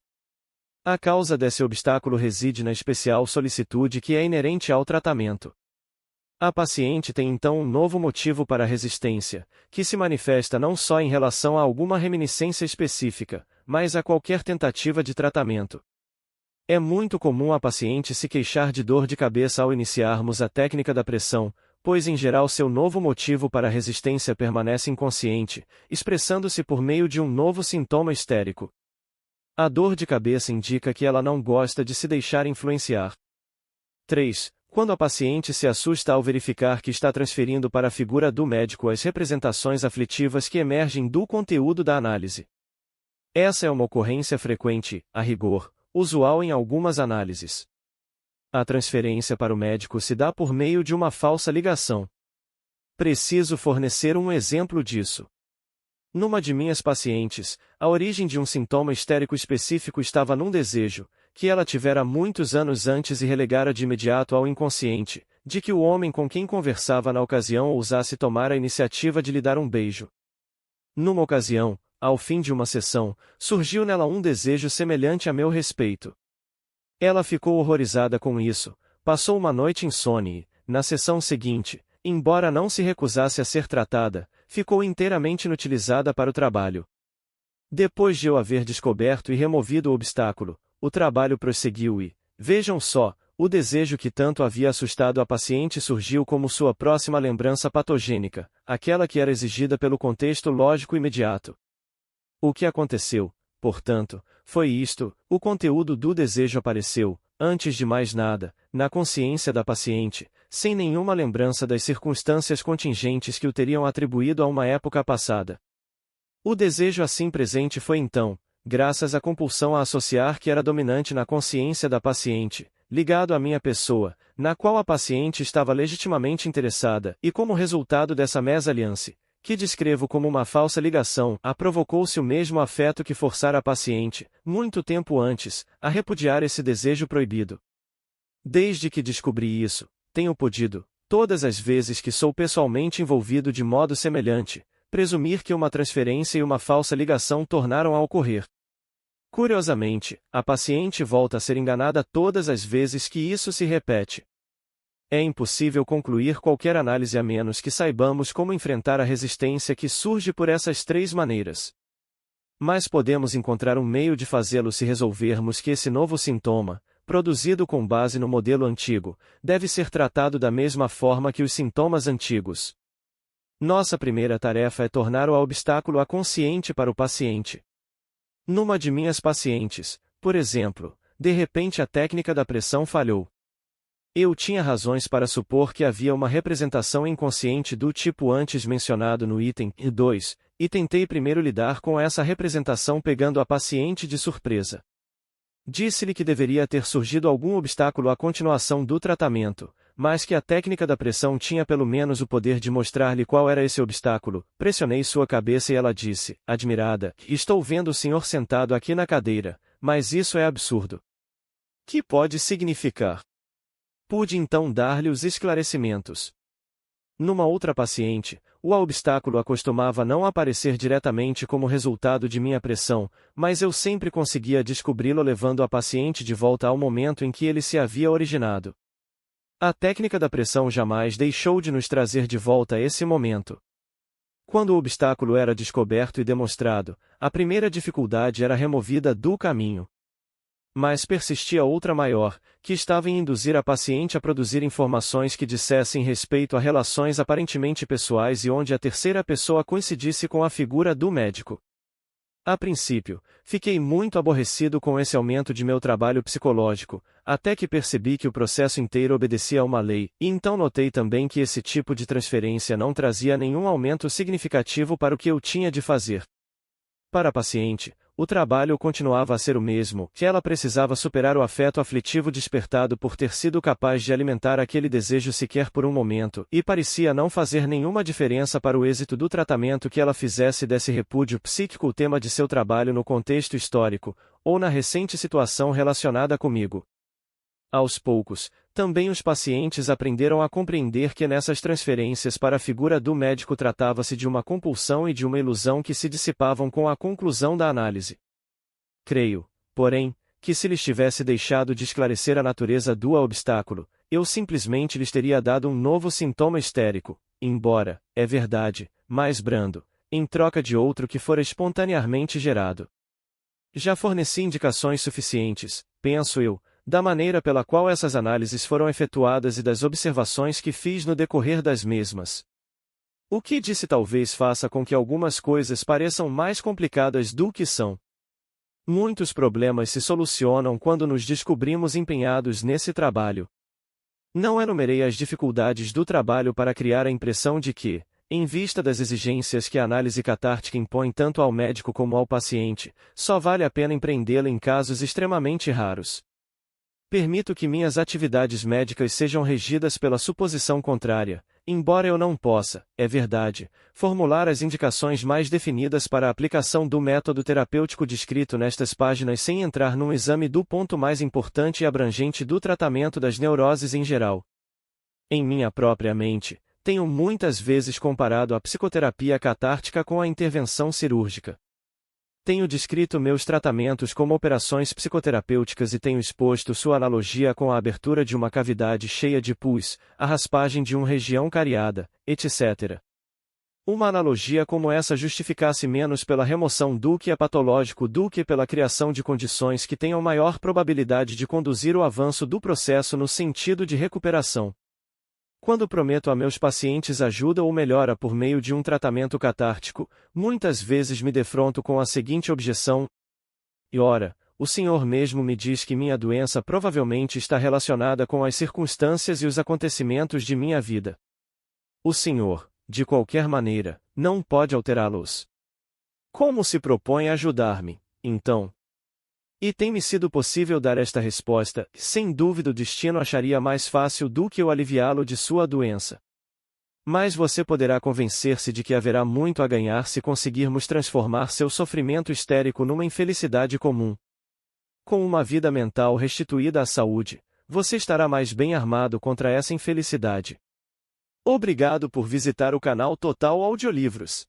A causa desse obstáculo reside na especial solicitude que é inerente ao tratamento. A paciente tem então um novo motivo para a resistência, que se manifesta não só em relação a alguma reminiscência específica, mas a qualquer tentativa de tratamento. É muito comum a paciente se queixar de dor de cabeça ao iniciarmos a técnica da pressão, pois em geral seu novo motivo para a resistência permanece inconsciente, expressando-se por meio de um novo sintoma histérico. A dor de cabeça indica que ela não gosta de se deixar influenciar. 3. Quando a paciente se assusta ao verificar que está transferindo para a figura do médico as representações aflitivas que emergem do conteúdo da análise. Essa é uma ocorrência frequente, a rigor, usual em algumas análises. A transferência para o médico se dá por meio de uma falsa ligação. Preciso fornecer um exemplo disso. Numa de minhas pacientes, a origem de um sintoma histérico específico estava num desejo, que ela tivera muitos anos antes e relegara de imediato ao inconsciente, de que o homem com quem conversava na ocasião ousasse tomar a iniciativa de lhe dar um beijo. Numa ocasião, ao fim de uma sessão, surgiu nela um desejo semelhante a meu respeito. Ela ficou horrorizada com isso, passou uma noite insone e, na sessão seguinte, embora não se recusasse a ser tratada, ficou inteiramente inutilizada para o trabalho. Depois de eu haver descoberto e removido o obstáculo, o trabalho prosseguiu e, vejam só, o desejo que tanto havia assustado a paciente surgiu como sua próxima lembrança patogênica, aquela que era exigida pelo contexto lógico imediato. O que aconteceu, portanto, foi isto: o conteúdo do desejo apareceu, antes de mais nada, na consciência da paciente, sem nenhuma lembrança das circunstâncias contingentes que o teriam atribuído a uma época passada. O desejo assim presente foi então, graças à compulsão a associar que era dominante na consciência da paciente, ligado à minha pessoa, na qual a paciente estava legitimamente interessada, e como resultado dessa mesalliance, que descrevo como uma falsa ligação, provocou-se o mesmo afeto que forçara a paciente, muito tempo antes, a repudiar esse desejo proibido. Desde que descobri isso, tenho podido, todas as vezes que sou pessoalmente envolvido de modo semelhante, presumir que uma transferência e uma falsa ligação tornaram a ocorrer. Curiosamente, a paciente volta a ser enganada todas as vezes que isso se repete. É impossível concluir qualquer análise a menos que saibamos como enfrentar a resistência que surge por essas 3 maneiras. Mas podemos encontrar um meio de fazê-lo se resolvermos que esse novo sintoma, produzido com base no modelo antigo, deve ser tratado da mesma forma que os sintomas antigos. Nossa primeira tarefa é tornar o obstáculo consciente para o paciente. Numa de minhas pacientes, por exemplo, de repente a técnica da pressão falhou. Eu tinha razões para supor que havia uma representação inconsciente do tipo antes mencionado no item 2, e tentei primeiro lidar com essa representação pegando a paciente de surpresa. Disse-lhe que deveria ter surgido algum obstáculo à continuação do tratamento, mas que a técnica da pressão tinha pelo menos o poder de mostrar-lhe qual era esse obstáculo. Pressionei sua cabeça e ela disse, admirada, estou vendo o senhor sentado aqui na cadeira, mas isso é absurdo. Que pode significar? Pude então dar-lhe os esclarecimentos. Numa outra paciente, o obstáculo costumava não aparecer diretamente como resultado de minha pressão, mas eu sempre conseguia descobri-lo levando a paciente de volta ao momento em que ele se havia originado. A técnica da pressão jamais deixou de nos trazer de volta a esse momento. Quando o obstáculo era descoberto e demonstrado, a primeira dificuldade era removida do caminho. Mas persistia outra maior, que estava em induzir a paciente a produzir informações que dissessem respeito a relações aparentemente pessoais e onde a terceira pessoa coincidisse com a figura do médico. A princípio, fiquei muito aborrecido com esse aumento de meu trabalho psicológico, até que percebi que o processo inteiro obedecia a uma lei, e então notei também que esse tipo de transferência não trazia nenhum aumento significativo para o que eu tinha de fazer. Para a paciente, o trabalho continuava a ser o mesmo, que ela precisava superar o afeto aflitivo despertado por ter sido capaz de alimentar aquele desejo sequer por um momento, e parecia não fazer nenhuma diferença para o êxito do tratamento que ela fizesse desse repúdio psíquico o tema de seu trabalho no contexto histórico, ou na recente situação relacionada comigo. Aos poucos, também os pacientes aprenderam a compreender que nessas transferências para a figura do médico tratava-se de uma compulsão e de uma ilusão que se dissipavam com a conclusão da análise. Creio, porém, que se lhes tivesse deixado de esclarecer a natureza do obstáculo, eu simplesmente lhes teria dado um novo sintoma histérico, embora, é verdade, mais brando, em troca de outro que fora espontaneamente gerado. Já forneci indicações suficientes, penso eu, da maneira pela qual essas análises foram efetuadas e das observações que fiz no decorrer das mesmas. O que disse talvez faça com que algumas coisas pareçam mais complicadas do que são. Muitos problemas se solucionam quando nos descobrimos empenhados nesse trabalho. Não enumerei as dificuldades do trabalho para criar a impressão de que, em vista das exigências que a análise catártica impõe tanto ao médico como ao paciente, só vale a pena empreendê-la em casos extremamente raros. Permito que minhas atividades médicas sejam regidas pela suposição contrária, embora eu não possa, é verdade, formular as indicações mais definidas para a aplicação do método terapêutico descrito nestas páginas sem entrar num exame do ponto mais importante e abrangente do tratamento das neuroses em geral. Em minha própria mente, tenho muitas vezes comparado a psicoterapia catártica com a intervenção cirúrgica. Tenho descrito meus tratamentos como operações psicoterapêuticas e tenho exposto sua analogia com a abertura de uma cavidade cheia de pus, a raspagem de uma região cariada, etc. Uma analogia como essa justificasse menos pela remoção do que é patológico do que pela criação de condições que tenham maior probabilidade de conduzir o avanço do processo no sentido de recuperação. Quando prometo a meus pacientes ajuda ou melhora por meio de um tratamento catártico, muitas vezes me defronto com a seguinte objeção: e ora, o senhor mesmo me diz que minha doença provavelmente está relacionada com as circunstâncias e os acontecimentos de minha vida. O senhor, de qualquer maneira, não pode alterá-los. Como se propõe a ajudar-me, então? E tem-me sido possível dar esta resposta: sem dúvida o destino acharia mais fácil do que eu aliviá-lo de sua doença. Mas você poderá convencer-se de que haverá muito a ganhar se conseguirmos transformar seu sofrimento histérico numa infelicidade comum. Com uma vida mental restituída à saúde, você estará mais bem armado contra essa infelicidade. Obrigado por visitar o canal Total Audiolivros.